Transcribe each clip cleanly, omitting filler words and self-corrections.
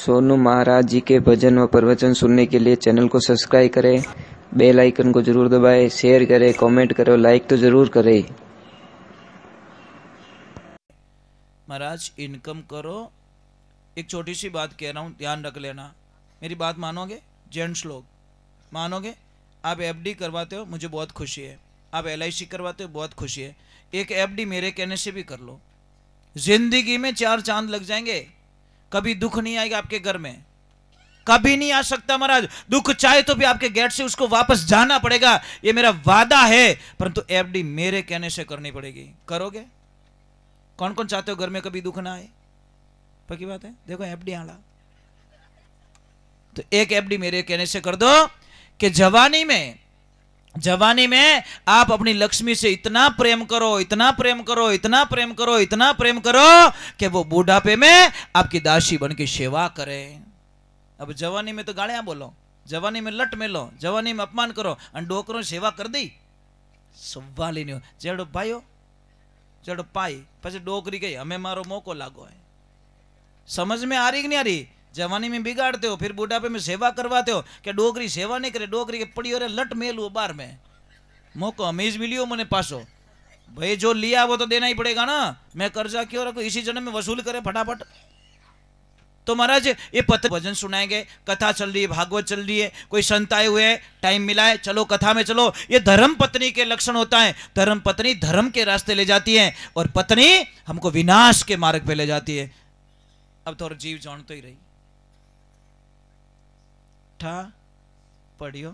सोनू महाराज जी के भजन व प्रवचन सुनने के लिए चैनल को सब्सक्राइब करें, बेल आइकन को जरूर दबाएं, शेयर करें, कमेंट करें, लाइक तो जरूर करें। महाराज इनकम करो। एक छोटी सी बात कह रहा हूँ, ध्यान रख लेना, मेरी बात मानोगे? जेंट्स लोग मानोगे? आप एफडी करवाते हो, मुझे बहुत खुशी है। आप एलआईसी करवाते हो, बहुत खुशी है। एक एफडी मेरे कहने से भी कर लो, जिंदगी में 4 चांद लग जाएंगे। कभी दुख नहीं आएगा आपके घर में, कभी नहीं आ सकता महाराज। दुख चाहे तो भी आपके गेट से उसको वापस जाना पड़ेगा, ये मेरा वादा है। परंतु एफडी मेरे कहने से करनी पड़ेगी। करोगे? कौन कौन चाहते हो घर में कभी दुख ना आए? पक्की बात है। देखो एफडी आला तो एक एफडी मेरे कहने से कर दो कि जवानी में आप अपनी लक्ष्मी से इतना प्रेम करो, इतना प्रेम करो, इतना प्रेम करो, इतना प्रेम करो कि वो बुढ़ापे में आपकी दासी बन के सेवा करे। अब जवानी में तो गालियां बोलो, जवानी में लट मेलो, जवानी में अपमान करो और डोकरों सेवा कर दी, सवाल ही नहीं हो। जेड़ो भाईओ जेड़ो पाई પછી डोकरी गई, हमें मारो मौको लागो है। समझ में आ रही कि नहीं आ रही? जवानी में बिगाड़ते हो, फिर बुढ़ापे में सेवा करवाते हो कि डोकरी सेवा नहीं करे, डोकरी के पड़ी और लट मेलू बार में मौको हमें मिलियो मने पासो। भाई जो लिया वो तो देना ही पड़ेगा ना। मैं कर्जा क्यों रखूं, इसी जन्म में वसूल करे फटाफट। तो महाराज ये पत्र भजन सुनाएंगे, कथा चल रही है, भागवत चल रही है, कोई संत आए हुए हैं, टाइम मिला है, चलो कथा में चलो। ये धर्म पत्नी के लक्षण होता है। धर्म पत्नी धर्म के रास्ते ले जाती है और पत्नी हमको विनाश के मार्ग पे ले जाती है। अब तो जीव जान तो ही रही ठा पढ़ियो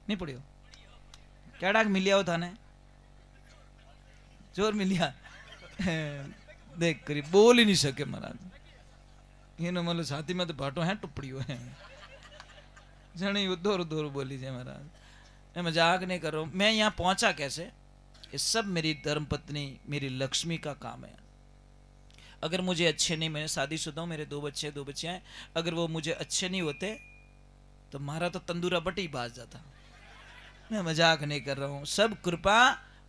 नहीं पढ़ियो क्या मिलिया हो थाने जोर मिलिया देख करी बोल ही नहीं सके महाराज। ये मतलब साथी में तो भाटो है टुपड़ियो है जनी उधर उधर बोली जाए महाराज। मैं मजाक नहीं कर रहा हूं। मैं यहां पहुंचा कैसे? ये सब मेरी धर्मपत्नी, मेरी लक्ष्मी का काम है। अगर मुझे अच्छे नहीं, मैं शादीशुदा हूं, मेरे 2 बच्चे हैं, अगर वो मुझे अच्छे नहीं होते तो मारा तो तंदूरा बटी बाज जाता। मैं मजाक नहीं कर रहा हूं। सब कृपा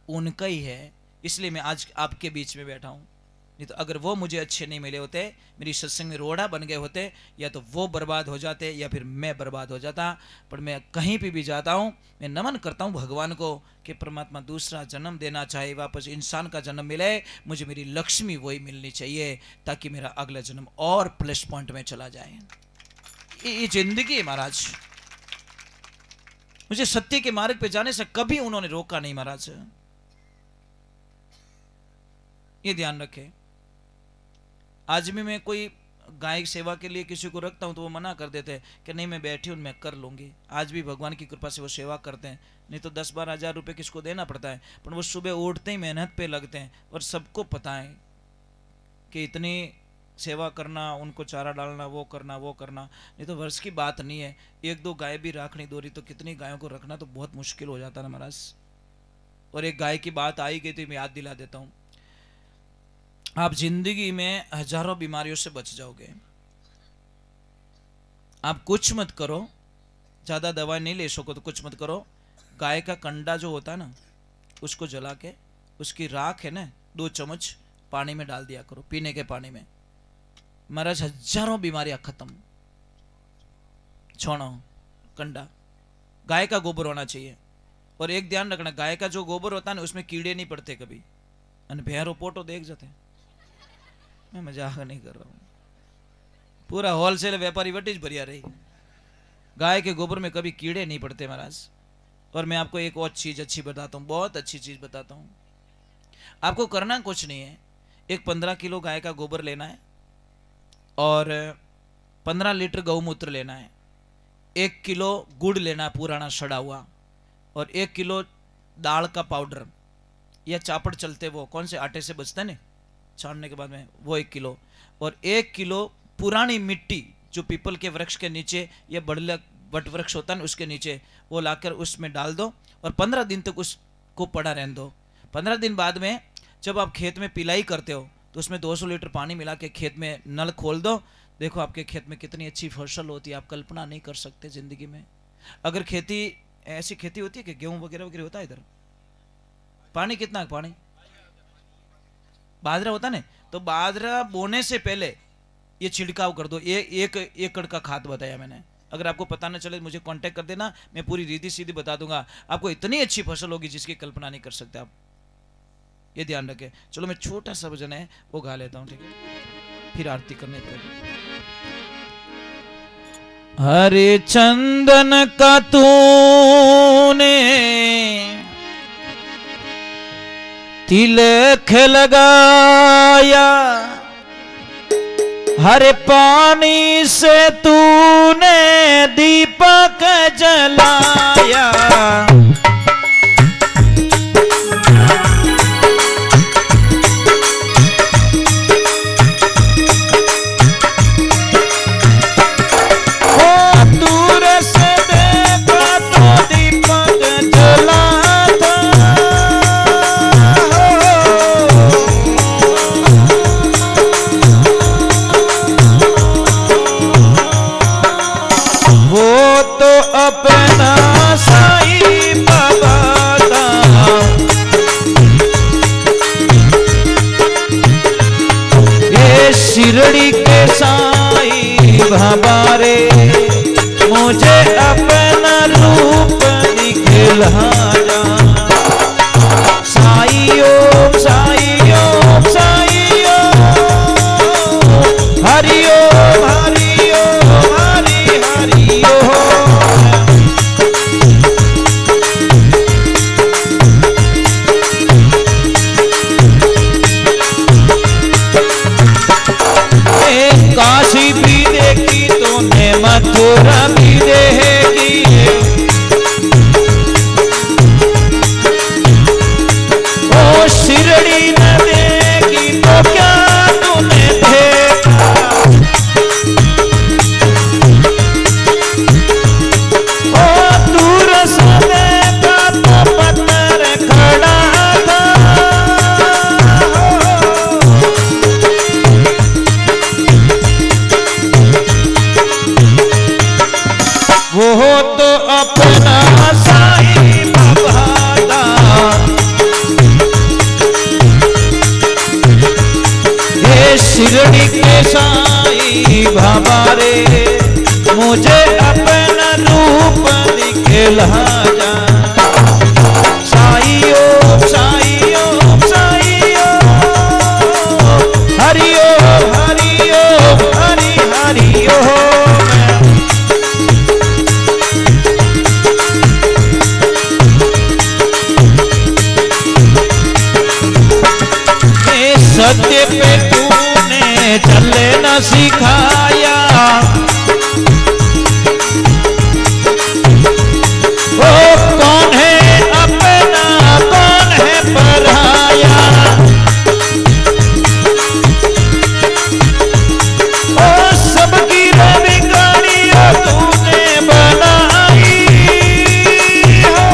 उनका ही है, इसलिए मैं आज आपके बीच में बैठा हूं। नहीं तो अगर वो मुझे अच्छे नहीं मिले होते, मेरी सत्संग में रोड़ा बन गए होते, या तो वो बर्बाद हो जाते या फिर मैं बर्बाद हो जाता। पर मैं कहीं भी जाता हूं, मैं नमन करता हूं भगवान को कि परमात्मा दूसरा जन्म देना चाहे, वापस इंसान का जन्म मिले, मुझे मेरी लक्ष्मी वही मिलनी चाहिए ताकि मेरा अगला जन्म और प्लस पॉइंट में चला जाए। ये जिंदगी है महाराज। मुझे सत्य के मार्ग पे जाने से कभी उन्होंने रोका नहीं महाराज, ये ध्यान रखे। आज भी मैं कोई गाय सेवा के लिए किसी को रखता हूं तो वो मना कर देते हैं कि नहीं मैं बैठी हूं, मैं कर लूंगी। आज भी भगवान की कृपा से वो सेवा करते हैं। नहीं तो 10-12 हजार रुपए किसको देना पड़ता है, पर वो सुबह उठते ही मेहनत पे लगते हैं। और सबको पता है कि इतनी सेवा करना, उनको चारा डालना, वो करना नहीं तो वर्ष की बात नहीं है। 1-2 गाय भी राखनी दोरी तो कितनी गायों को रखना तो बहुत मुश्किल हो जाता ना महाराज। और एक गाय की बात आई गई तो मैं याद दिला देता हूं। आप जिंदगी में हजारों बीमारियों से बच जाओगे। आप कुछ मत करो, ज्यादा दवा नहीं ले सको तो कुछ मत करो। गाय का कंडा जो होता है ना, उसको जला के उसकी राख है ना 2 चम्मच पानी में डाल दिया करो, पीने के पानी में। महाराज हजारों बीमारियां खत्म। छोड़ो कंडा, गाय का गोबर होना चाहिए। और एक ध्यान रखना, गाय का जो गोबर होता है ना उसमें कीड़े नहीं पड़ते कभी। भैरो पोटो देख जाते। मैं मजाक नहीं कर रहा हूं। पूरा होलसेल व्यापारी वटीज भरिया रही। गाय के गोबर में कभी कीड़े नहीं पड़ते महाराज। और मैं आपको एक और चीज अच्छी बताता हूं, बहुत अच्छी चीज बताता हूं। आपको करना कुछ नहीं है, एक 15 किलो गाय का गोबर लेना है और 15 लीटर गौमूत्र लेना है, 1 किलो गुड़ लेना पुराना सड़ा हुआ, और 1 किलो दाल का पाउडर या चापड़ चलते वो कौन से आटे से बचते हैं छानने के बाद में, वो 1 किलो, और 1 किलो पुरानी मिट्टी जो पीपल के वृक्ष के नीचे या बट वृक्ष होता है उसके नीचे, वो लाकर उसमें डाल दो और 15 दिन तक उसको पड़ा रहने दो। 15 दिन बाद में जब आप खेत में पिलाई करते हो तो उसमें 200 लीटर पानी मिला के खेत में नल खोल दो। देखो आपके खेत में कितनी अच्छी फसल होती है, आप कल्पना नहीं कर सकते जिंदगी में। अगर खेती ऐसी खेती होती है कि गेहूं वगैरह वगैरह होता है इधर, पानी कितना पानी बाजरा होता ना, तो बाजरा बोने से पहले ये छिड़काव कर दो। ये 1 एकड़ का खाद बताया मैंने। अगर आपको पता न चले मुझे कांटेक्ट कर देना, मैं पूरी रीति सीधी बता दूंगा। आपको इतनी अच्छी फसल होगी जिसकी कल्पना नहीं कर सकते आप, ये ध्यान रखें। चलो मैं छोटा सा भजन है वो गा लेता हूँ, ठीक है, फिर आरती करने पड़ेगी। हरे चंदन का तूने तिलक लगाया, हरे पानी से तूने दीपक जलाया, शिरडी के साईं बाबा रे, मुझे अपना रूप दिखला जा। साईं ओम साईं ओम साईं ओम, हरि ओम हरि ओम हरि हरि ओम। काशी भी देखी तूने, मथुरा भी देगी, ओ शिरडी न देगी तो क्या तूने देखा। ओ दूर से देखा तो पत्थर खड़ा था, वो तो अपना साईं बाबा दा। हे शिरडी के साईं बाबा रे, मुझे अपना रूप दिखला जा। साईं ओम साईं ओम साईं ओम, हरि ओम हरि ओम हरि हरि ओम। सत्य पे तूने चलना सिखाया, ओ कौन है अपना कौन है पराया, ओ सबकी रवि गाड़ियां तूने बनाई हो।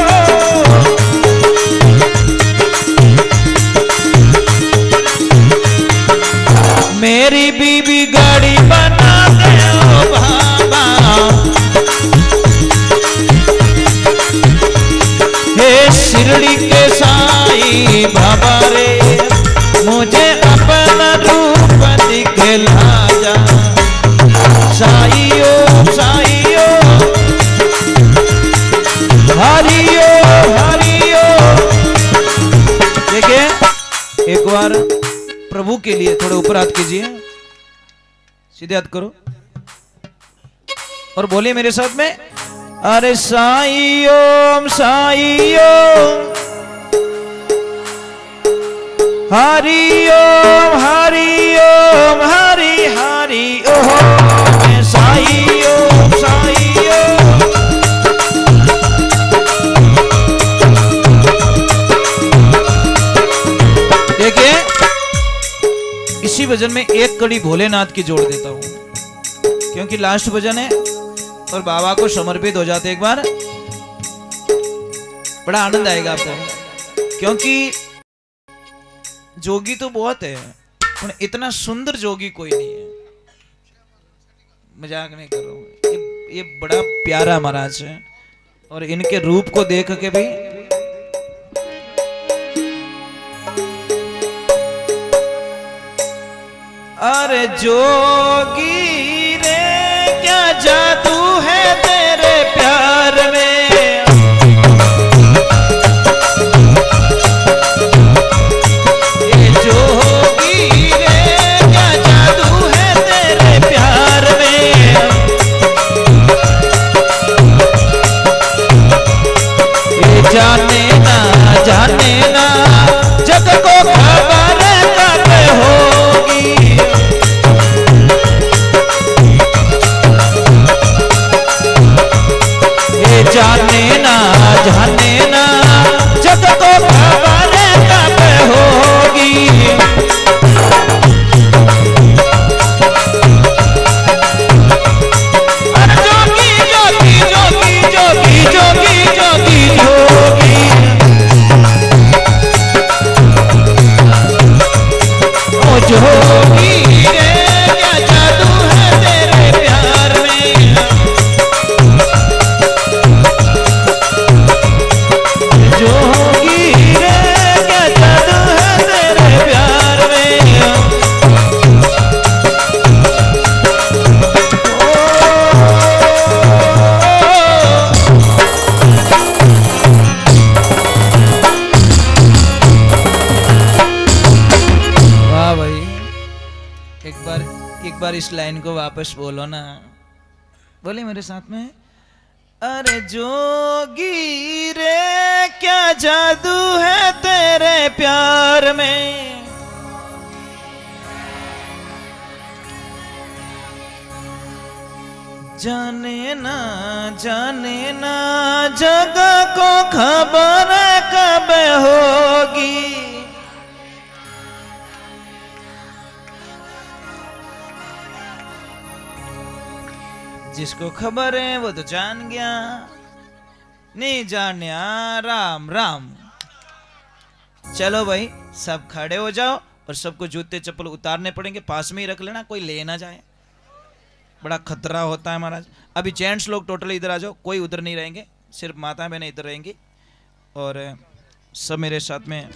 मेरी बीबी गाड़ी बना दे ओ बाबा, हे शिरडी के साईं बाबा रे, मुझे अपना रूप दिखला जा। साईं ओम साईं ओम, हरि ओम हरि ओम। देखिए एक बार प्रभु के लिए थोड़े ऊपर हाथ कीजिए, सीधे हाथ करो और बोलिए मेरे साथ में, अरे साईं ओम हरि ओम हरि ओम हरि हरि ओम। साईं ओम साईं ओम, देखिए इसी भजन में एक कड़ी भोलेनाथ की जोड़ देता हूं, क्योंकि लास्ट भजन है और बाबा को समर्पित हो जाते एक बार, बड़ा आनंद आएगा आपको। क्योंकि जोगी तो बहुत है, पर इतना सुंदर जोगी कोई नहीं है। मजाक नहीं कर रहा हूं, ये बड़ा प्यारा महाराज है, और इनके रूप को देख के भी अरे जोगी रे क्या जादू है तेरे प्यार में, ये जोगी रे क्या जादू है तेरे प्यार में, ये जाने ना जग को खबर कब होगी, ये जाने ना जग को खबर कब होगी। अरे जोगी जोगी जोगी जोगी जोगी जोगी जोगी, ओ जोगी रे क्या जादू है तेरे प्यार में, जोगी रे क्या जादू है तेरे प्यार में। वाह भाई, एक बार इस लाइन को वापस बोलो ना, बोले मेरे साथ में। अरे जोगी रे क्या जादू है तेरे प्यार में, जाने ना जग को खबर कब होगी, जिसको खबर है वो तो जान गया, नहीं जानिया राम राम। चलो भाई सब खड़े हो जाओ और सबको जूते चप्पल उतारने पड़ेंगे, पास में ही रख लेना, कोई ले ना जाए, बड़ा खतरा होता है महाराज। अभी जेंट्स लोग टोटली इधर आ जाओ, कोई उधर नहीं रहेंगे, सिर्फ माता बहनें इधर रहेंगी। और सब मेरे साथ में